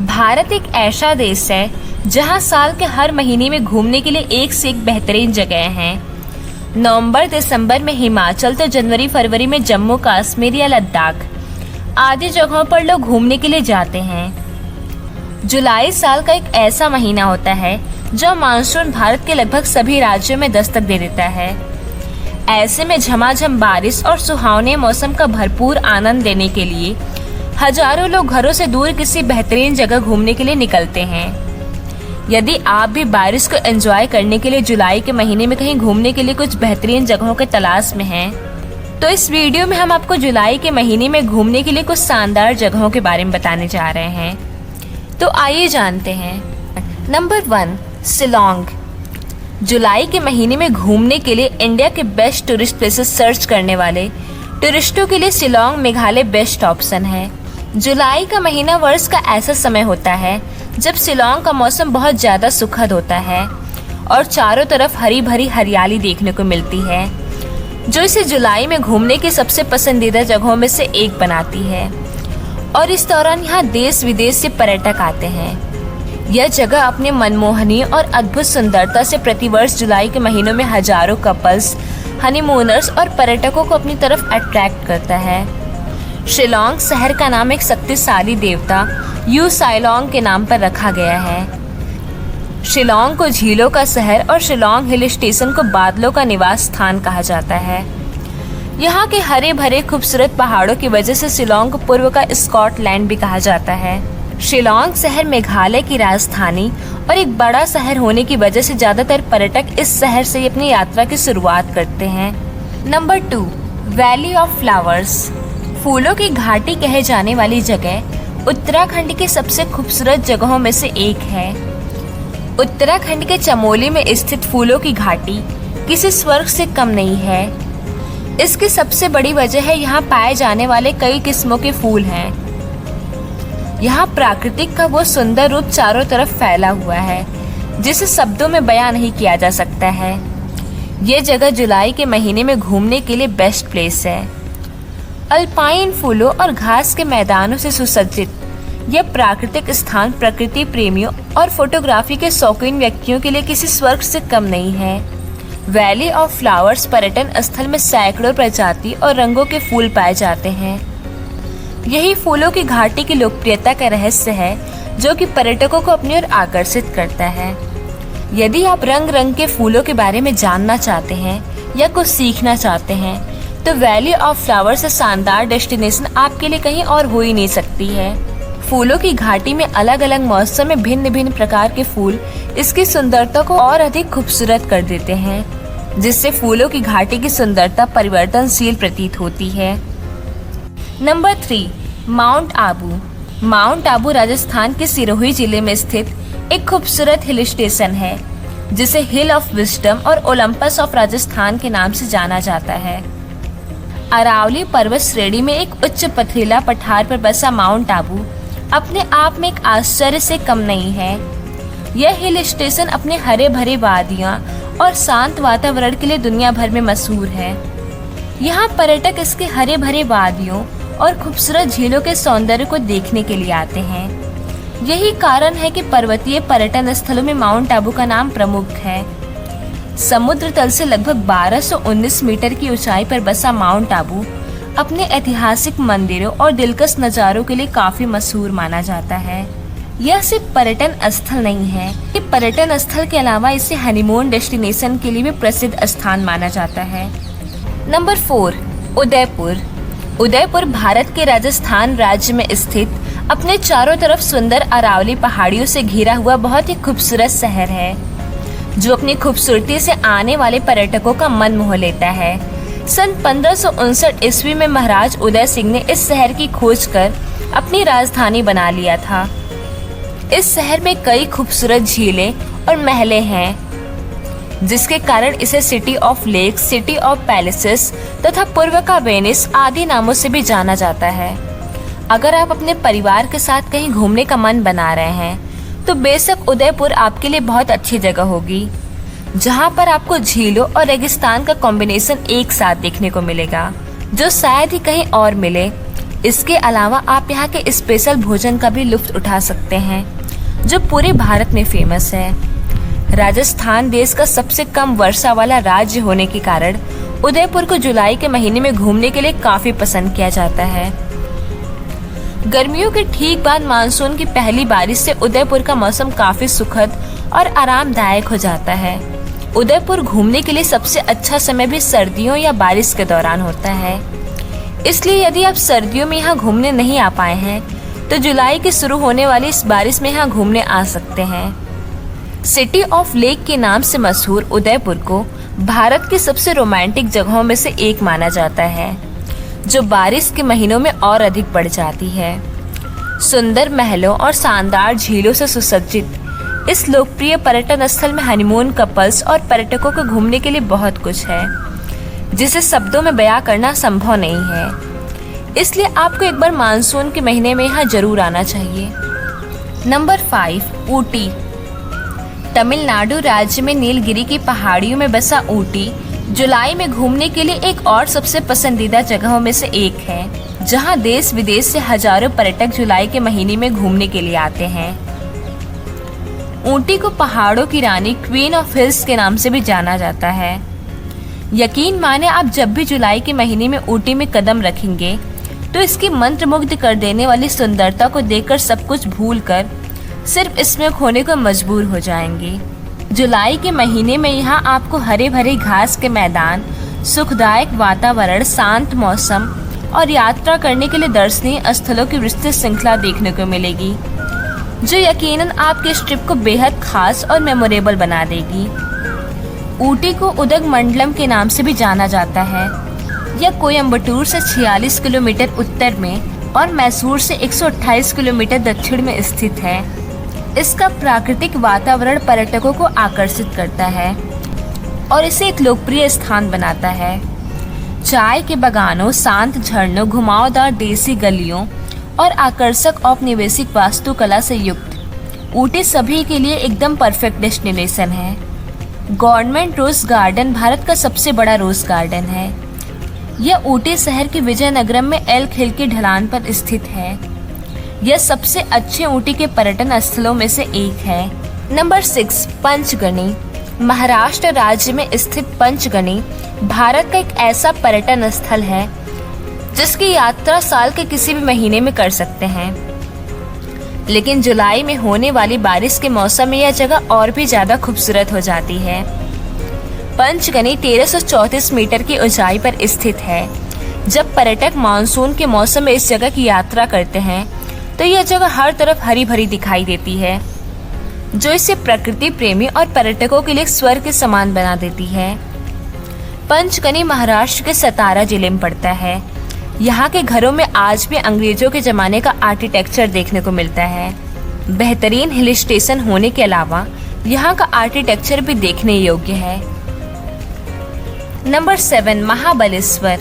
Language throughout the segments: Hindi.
भारत एक ऐसा देश है जहां साल के हर महीने में घूमने के लिए एक से एक बेहतरीन जगह हैं। नवंबर दिसंबर में हिमाचल तो जनवरी फरवरी में जम्मू कश्मीर या लद्दाख आदि जगहों पर लोग घूमने के लिए जाते हैं। जुलाई साल का एक ऐसा महीना होता है जो मानसून भारत के लगभग सभी राज्यों में दस्तक दे देता है। ऐसे में झमाझम बारिश और सुहावने मौसम का भरपूर आनंद लेने के लिए हजारों लोग घरों से दूर किसी बेहतरीन जगह घूमने के लिए निकलते हैं। यदि आप भी बारिश को एंजॉय करने के लिए जुलाई के महीने में कहीं घूमने के लिए कुछ बेहतरीन जगहों के तलाश में हैं, तो इस वीडियो में हम आपको जुलाई के महीने में घूमने के लिए कुछ शानदार जगहों के बारे में बताने जा रहे हैं। तो आइए जानते हैं। नंबर 1, शिलोंग। जुलाई के महीने में घूमने के लिए इंडिया के बेस्ट टूरिस्ट प्लेसेस सर्च करने वाले टूरिस्टों के लिए शिलोंग मेघालय बेस्ट ऑप्शन है। जुलाई का महीना वर्ष का ऐसा समय होता है जब शिलोंग का मौसम बहुत ज़्यादा सुखद होता है और चारों तरफ हरी भरी हरियाली देखने को मिलती है, जो इसे जुलाई में घूमने की सबसे पसंदीदा जगहों में से एक बनाती है। और इस दौरान यहाँ देश विदेश से पर्यटक आते हैं। यह जगह अपने मनमोहनी और अद्भुत सुंदरता से प्रतिवर्ष जुलाई के महीनों में हजारों कपल्स, हनीमूनर्स और पर्यटकों को अपनी तरफ अट्रैक्ट करता है। शिलोंग शहर का नाम एक शक्तिशाली देवता यू साइलोंग के नाम पर रखा गया है। शिलोंग को झीलों का शहर और शिलोंग हिल स्टेशन को बादलों का निवास स्थान कहा जाता है। यहाँ के हरे भरे खूबसूरत पहाड़ों की वजह से शिलोंग को पूर्व का स्कॉटलैंड भी कहा जाता है। शिलोंग शहर मेघालय की राजधानी और एक बड़ा शहर होने की वजह से ज्यादातर पर्यटक इस शहर से अपनी यात्रा की शुरुआत करते हैं। Number 2, valley of flowers. फूलों की घाटी कहे जाने वाली जगह उत्तराखंड की सबसे खूबसूरत जगहों में से एक है। उत्तराखंड के चमोली में स्थित फूलों की घाटी किसी स्वर्ग से कम नहीं है। इसकी सबसे बड़ी वजह है यहाँ पाए जाने वाले कई किस्मों के फूल हैं। यहाँ प्राकृतिक का वो सुंदर रूप चारों तरफ फैला हुआ है जिसे शब्दों में बयां नहीं किया जा सकता है। ये जगह जुलाई के महीने में घूमने के लिए बेस्ट प्लेस है। अल्पाइन फूलों और घास के मैदानों से सुसज्जित यह प्राकृतिक स्थान प्रकृति प्रेमियों और फोटोग्राफी के शौकीन व्यक्तियों के लिए किसी स्वर्ग से कम नहीं है। वैली ऑफ फ्लावर्स पर्यटन स्थल में सैकड़ों प्रजाति और रंगों के फूल पाए जाते हैं। यही फूलों की घाटी की लोकप्रियता का रहस्य है जो कि पर्यटकों को अपनी ओर आकर्षित करता है। यदि आप रंग रंग के फूलों के बारे में जानना चाहते हैं या कुछ सीखना चाहते हैं तो वैली ऑफ फ्लावर्स से शानदार डेस्टिनेशन आपके लिए कहीं और हो ही नहीं सकती है। फूलों की घाटी में अलग अलग मौसम में भिन्न भिन्न प्रकार के फूल इसकी सुंदरता को और अधिक खूबसूरत कर देते हैं, जिससे फूलों की घाटी की सुंदरता परिवर्तनशील प्रतीत होती है। Number 3, mount Abu. Mount Abu Rajasthan के सिरोही जिले में स्थित एक खूबसूरत हिल स्टेशन है जिसे हिल ऑफ विजडम और ओलंपस ऑफ राजस्थान के नाम से जाना जाता है। अरावली पर्वत श्रेणी में एक उच्च पथरीला पठार पर बसा माउंट आबू अपने आप में एक आश्चर्य से कम नहीं है। यह हिल स्टेशन अपने हरे भरे वादियां और शांत वातावरण के लिए दुनिया भर में मशहूर है। यहाँ पर्यटक इसके हरे भरे वादियों और खूबसूरत झीलों के सौंदर्य को देखने के लिए आते हैं। यही कारण है कि पर्वतीय पर्यटन स्थलों में माउंट आबू का नाम प्रमुख है। समुद्र तल से लगभग 1219 मीटर की ऊंचाई पर बसा माउंट आबू अपने ऐतिहासिक मंदिरों और दिलकश नज़ारों के लिए काफी मशहूर माना जाता है। यह सिर्फ पर्यटन स्थल नहीं है, ये पर्यटन स्थल के अलावा इसे हनीमून डेस्टिनेशन के लिए भी प्रसिद्ध स्थान माना जाता है। नंबर 4, उदयपुर। उदयपुर भारत के राजस्थान राज्य में स्थित अपने चारों तरफ सुंदर अरावली पहाड़ियों से घिरा हुआ बहुत ही खूबसूरत शहर है जो अपनी खूबसूरती से आने वाले पर्यटकों का मन मोह लेता है। सन 1559 ईस्वी में महाराज उदय सिंह ने इस शहर की खोज कर अपनी राजधानी बना लिया था। इस शहर में कई खूबसूरत झीलें और महलें हैं जिसके कारण इसे city of lakes, city of palaces तथा पूर्व का वेनिस आदि नामों से भी जाना जाता है। अगर आप अपने परिवार के साथ कहीं घूमने का मन बना रहे हैं तो बेशक उदयपुर आपके लिए बहुत अच्छी जगह होगी, जहां पर आपको झीलों और रेगिस्तान का कॉम्बिनेशन एक साथ देखने को मिलेगा जो शायद ही कहीं और मिले। इसके अलावा आप यहाँ के स्पेशल भोजन का भी लुत्फ उठा सकते हैं जो पूरे भारत में फेमस है। राजस्थान देश का सबसे कम वर्षा वाला राज्य होने के कारण उदयपुर को जुलाई के महीने में घूमने के लिए काफी पसंद किया जाता है। गर्मियों के ठीक बाद मानसून की पहली बारिश से उदयपुर का मौसम काफी सुखद और आरामदायक हो जाता है। उदयपुर घूमने के लिए सबसे अच्छा समय भी सर्दियों या बारिश के दौरान होता है। इसलिए यदि आप सर्दियों में यहाँ घूमने नहीं आ पाए हैं तो जुलाई के शुरू होने वाली इस बारिश में यहाँ घूमने आ सकते हैं। सिटी ऑफ लेक के नाम से मशहूर उदयपुर को भारत की सबसे रोमांटिक जगहों में से एक माना जाता है जो बारिश के महीनों में और अधिक बढ़ जाती है। सुंदर महलों और शानदार झीलों से सुसज्जित इस लोकप्रिय पर्यटन स्थल में हनीमून कपल्स और पर्यटकों को घूमने के लिए बहुत कुछ है जिसे शब्दों में बयां करना संभव नहीं है। इसलिए आपको एक बार मानसून के महीने में यहाँ जरूर आना चाहिए। नंबर 5, ऊटी। तमिलनाडु राज्य में नीलगिरी की पहाड़ियों में बसा ऊटी जुलाई में घूमने के लिए एक और सबसे पसंदीदा जगहों में से एक है जहां देश विदेश से हजारों पर्यटक जुलाई के महीने में घूमने के लिए आते हैं। ऊटी को पहाड़ों की रानी क्वीन ऑफ हिल्स के नाम से भी जाना जाता है। यकीन माने आप जब भी जुलाई के महीने में ऊटी में कदम रखेंगे तो इसकी मंत्रमुग्ध कर देने वाली सुंदरता को देखकर सब कुछ भूलकर सिर्फ इसमें खोने को मजबूर हो जाएंगे। जुलाई के महीने में यहाँ आपको हरे भरे घास के मैदान, सुखदायक वातावरण, शांत मौसम और यात्रा करने के लिए दर्शनीय स्थलों की विस्तृत श्रृंखला देखने को मिलेगी जो यकीनन आपके इस ट्रिप को बेहद खास और मेमोरेबल बना देगी। ऊटी को उदगमंडलम के नाम से भी जाना जाता है। यह कोयम्बटूर से 46 किलोमीटर उत्तर में और मैसूर से 128 किलोमीटर दक्षिण में स्थित है। इसका प्राकृतिक वातावरण पर्यटकों को आकर्षित करता है और इसे एक लोकप्रिय स्थान बनाता है। चाय के बागानों, शांत झरनों, घुमावदार देसी गलियों और आकर्षक औपनिवेशिक वास्तुकला से युक्त ऊटी सभी के लिए एकदम परफेक्ट डेस्टिनेशन है। गवर्नमेंट रोज गार्डन भारत का सबसे बड़ा रोज गार्डन है। यह ऊटी शहर के विजयनगरम में एल्क हिल की ढलान पर स्थित है। यह सबसे अच्छे ऊटी के पर्यटन स्थलों में से एक है। नंबर 6, पंचगनी। महाराष्ट्र राज्य में स्थित पंचगनी भारत का एक ऐसा पर्यटन स्थल है जिसकी यात्रा साल के किसी भी महीने में कर सकते हैं, लेकिन जुलाई में होने वाली बारिश के मौसम में यह जगह और भी ज्यादा खूबसूरत हो जाती है। पंचगनी 1334 मीटर की ऊंचाई पर स्थित है। जब पर्यटक मानसून के मौसम में इस जगह की यात्रा करते हैं तो यह जगह हर तरफ हरी भरी दिखाई देती है जो इसे प्रकृति प्रेमी और पर्यटकों के लिए स्वर्ग के समान बना देती है। पंचगनी महाराष्ट्र के सतारा जिले में पड़ता है। यहाँ के घरों में आज भी अंग्रेजों के जमाने का आर्किटेक्चर देखने को मिलता है। बेहतरीन हिल स्टेशन होने के अलावा यहाँ का आर्किटेक्चर भी देखने योग्य है। नंबर 7, महाबलेश्वर।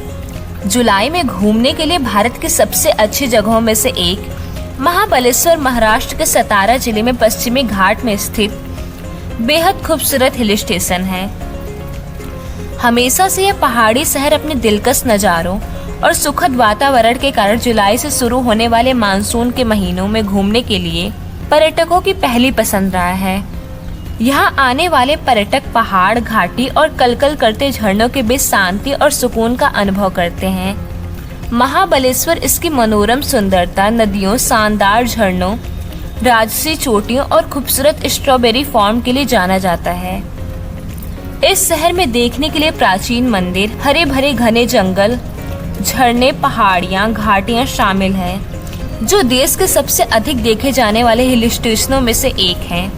जुलाई में घूमने के लिए भारत की सबसे अच्छी जगहों में से एक महाबलेश्वर महाराष्ट्र के सतारा जिले में पश्चिमी घाट में स्थित बेहद खूबसूरत हिल स्टेशन है। हमेशा से यह पहाड़ी शहर अपने दिलकश नज़ारों और सुखद वातावरण के कारण जुलाई से शुरू होने वाले मानसून के महीनों में घूमने के लिए पर्यटकों की पहली पसंद रहा है। यहाँ आने वाले पर्यटक पहाड़, घाटी और कलकल करते झरनों के बीच शांति और सुकून का अनुभव करते हैं। महाबलेश्वर इसकी मनोरम सुंदरता, नदियों, शानदार झरनों, राजसी चोटियों और खूबसूरत स्ट्रॉबेरी फार्म के लिए जाना जाता है। इस शहर में देखने के लिए प्राचीन मंदिर, हरे भरे घने जंगल, झरने, पहाड़ियाँ, घाटियाँ शामिल हैं जो देश के सबसे अधिक देखे जाने वाले हिल स्टेशनों में से एक हैं।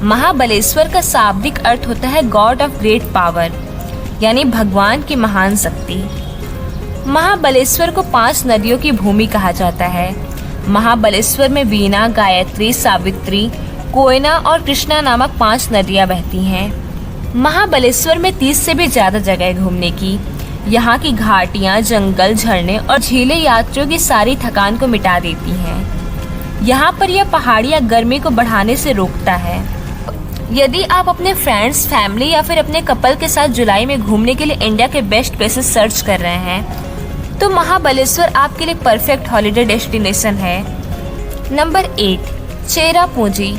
महाबलेश्वर का शाब्दिक अर्थ होता है गॉड ऑफ ग्रेट पावर, यानी भगवान की महान शक्ति। महाबलेश्वर को 5 नदियों की भूमि कहा जाता है। महाबलेश्वर में वीणा, गायत्री, सावित्री, कोयना और कृष्णा नामक 5 नदियां बहती हैं। महाबलेश्वर में 30 से भी ज्यादा जगह घूमने की। यहाँ की घाटियाँ, जंगल, झरने और झीलें यात्रियों की सारी थकान को मिटा देती हैं। यहाँ पर यह पहाड़ियाँ गर्मी को बढ़ाने से रोकता है। यदि आप अपने फ्रेंड्स, फैमिली या फिर अपने कपल के साथ जुलाई में घूमने के लिए इंडिया के बेस्ट प्लेसेस सर्च कर रहे हैं तो महाबलेश्वर आपके लिए परफेक्ट हॉलिडे डेस्टिनेशन है। नंबर 8, चेरापूंजी।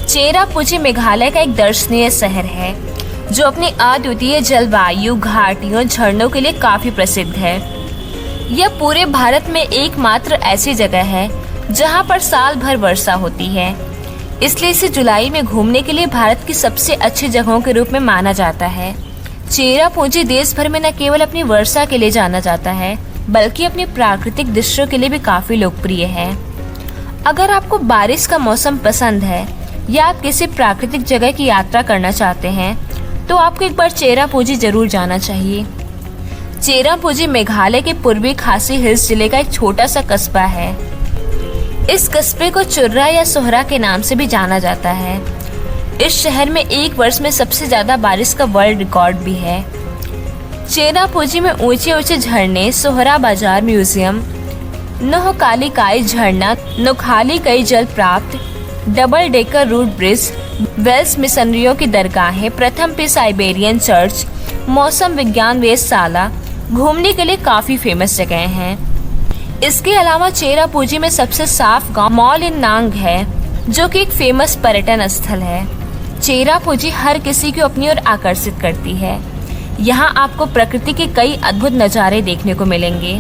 चेरापूंजी मेघालय का एक दर्शनीय शहर है जो अपनी अद्वितीय जलवायु, घाटियों, झरनों के लिए काफी प्रसिद्ध है। यह पूरे भारत में एकमात्र ऐसी जगह है जहां पर साल भर वर्षा होती है, इसलिए इसे जुलाई में घूमने के लिए भारत की सबसे अच्छी जगहों के रूप में माना जाता है। चेरापूंजी देश भर में न केवल अपनी वर्षा के लिए जाना जाता है बल्कि अपनी प्राकृतिक दृश्यों के लिए भी काफी लोकप्रिय है। अगर आपको बारिश का मौसम पसंद है या आप किसी प्राकृतिक जगह की यात्रा करना चाहते हैं तो आपको एक बार चेरापूंजी जरूर जाना चाहिए। चेरापूंजी मेघालय के पूर्वी खासी हिल्स जिले का एक छोटा सा कस्बा है। इस कस्बे को चुर्रा या सोहरा के नाम से भी जाना जाता है। इस शहर में एक वर्ष में सबसे ज्यादा बारिश का वर्ल्ड रिकॉर्ड भी है। चेरापूंजी में ऊंचे ऊंचे झरने, सोहरा बाजार म्यूजियम, नोहकालीकाई झरना, नोखाली कई जल प्राप्त, double decker root bridge, Wales मिशनरियों की दरगाहें, प्रथम पे साइबेरियन चर्च, मौसम विज्ञान वेधशाला घूमने के लिए काफी फेमस जगह हैं। इसके अलावा चेरापूंजी में सबसे साफ गांव मॉल इन नांग है जो कि एक फेमस पर्यटन स्थल है। चेरापूंजी हर किसी को अपनी ओर आकर्षित करती है। यहाँ आपको प्रकृति के कई अद्भुत नज़ारे देखने को मिलेंगे।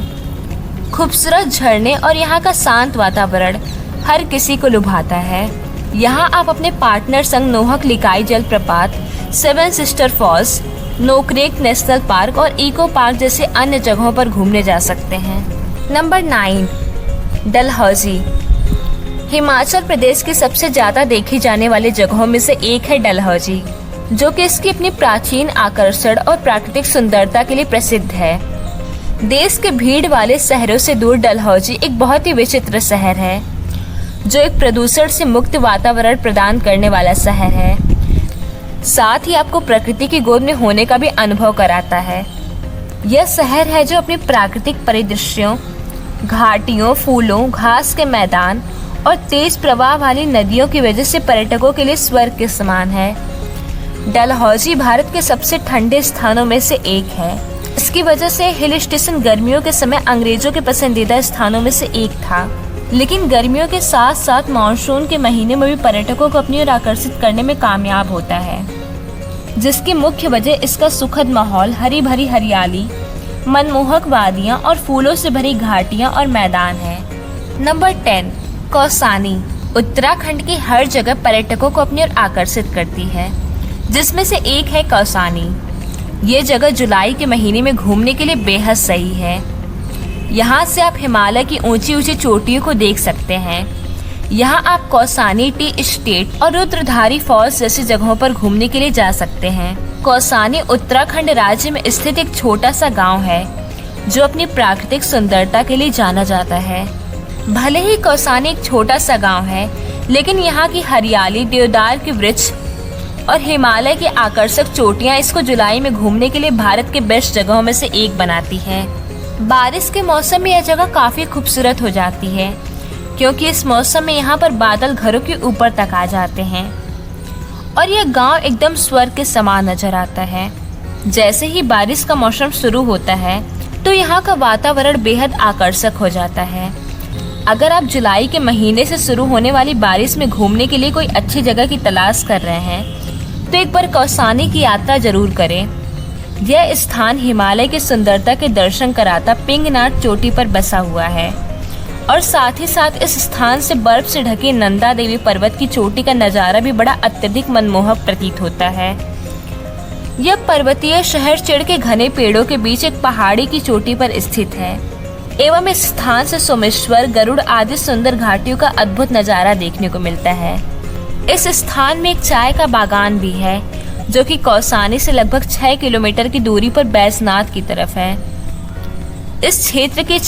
खूबसूरत झरने और यहाँ का शांत वातावरण हर किसी को लुभाता है। यहाँ आप अपने पार्टनर संग नोहकलिकाई जलप्रपात, Seven Sister Falls, Nokrek National Park और इको पार्क जैसे अन्य जगहों पर घूमने जा सकते हैं। नंबर 9, डलहौजी। हिमाचल प्रदेश की सबसे ज्यादा देखी जाने वाली जगहों में से एक है डलहौजी, जो कि इसकी अपनी प्राचीन आकर्षण और प्राकृतिक सुंदरता के लिए प्रसिद्ध है। देश के भीड़ वाले शहरों से दूर डलहौजी एक बहुत ही विचित्र शहर है जो एक प्रदूषण से मुक्त वातावरण प्रदान करने वाला शहर है। साथ ही आपको प्रकृति की गोद में होने का भी अनुभव कराता है। यह शहर है जो अपने प्राकृतिक परिदृश्यों, घाटियों, फूलों, घास के मैदान और तेज प्रवाह वाली नदियों की वजह से पर्यटकों के लिए स्वर्ग के समान है। डलहौजी भारत के सबसे ठंडे स्थानों में से एक है। इसकी वजह से हिल स्टेशन गर्मियों के समय अंग्रेजों के पसंदीदा स्थानों में से एक था, लेकिन गर्मियों के साथ साथ मानसून के महीने में भी पर्यटकों को अपनी ओर आकर्षित करने में कामयाब होता है, जिसकी मुख्य वजह इसका सुखद माहौल, हरी भरी हरियाली, मनमोहक वादियां और फूलों से भरी घाटियां और मैदान है। नंबर 10, कौसानी। उत्तराखंड की हर जगह पर्यटकों को अपनी ओर आकर्षित करती है, जिसमें से एक है कौसानी। ये जगह जुलाई के महीने में घूमने के लिए बेहद सही है। यहाँ से आप हिमालय की ऊंची ऊंची चोटियों को देख सकते हैं। यहाँ आप कौसानी टी एस्टेट और रुद्रधारी फॉल्स जैसी जगहों पर घूमने के लिए जा सकते हैं। कौसानी उत्तराखंड राज्य में स्थित एक छोटा सा गांव है जो अपनी प्राकृतिक सुंदरता के लिए जाना जाता है। भले ही कौसानी एक छोटा सा गांव है, लेकिन यहाँ की हरियाली, देवदार के वृक्ष और हिमालय की आकर्षक चोटियाँ इसको जुलाई में घूमने के लिए भारत के बेस्ट जगहों में से एक बनाती है। बारिश के मौसम में यह जगह काफी खूबसूरत हो जाती है, क्योंकि इस मौसम में यहाँ पर बादल घरों के ऊपर तक आ जाते हैं और यह गांव एकदम स्वर्ग के समान नजर आता है। जैसे ही बारिश का मौसम शुरू होता है तो यहाँ का वातावरण बेहद आकर्षक हो जाता है। अगर आप जुलाई के महीने से शुरू होने वाली बारिश में घूमने के लिए कोई अच्छी जगह की तलाश कर रहे हैं तो एक बार कौसानी की यात्रा जरूर करें। यह स्थान हिमालय की सुंदरता के दर्शन कराता पिंगनाट चोटी पर बसा हुआ है और साथ ही साथ इस स्थान से बर्फ से ढके नंदा देवी पर्वत की चोटी का नजारा भी बड़ा अत्यधिक मनमोहक प्रतीत होता है। यह पर्वतीय शहर चिड़ के घने पेड़ों के बीच एक पहाड़ी की चोटी पर स्थित है एवं इस स्थान से सोमेश्वर, गरुड़ आदि सुंदर घाटियों का अद्भुत नजारा देखने को मिलता है। इस स्थान में एक चाय का बागान भी है जो कि कौसानी से लगभग 6 किलोमीटर की दूरी पर बैजनाथ की तरफ है। इस क्षेत्र की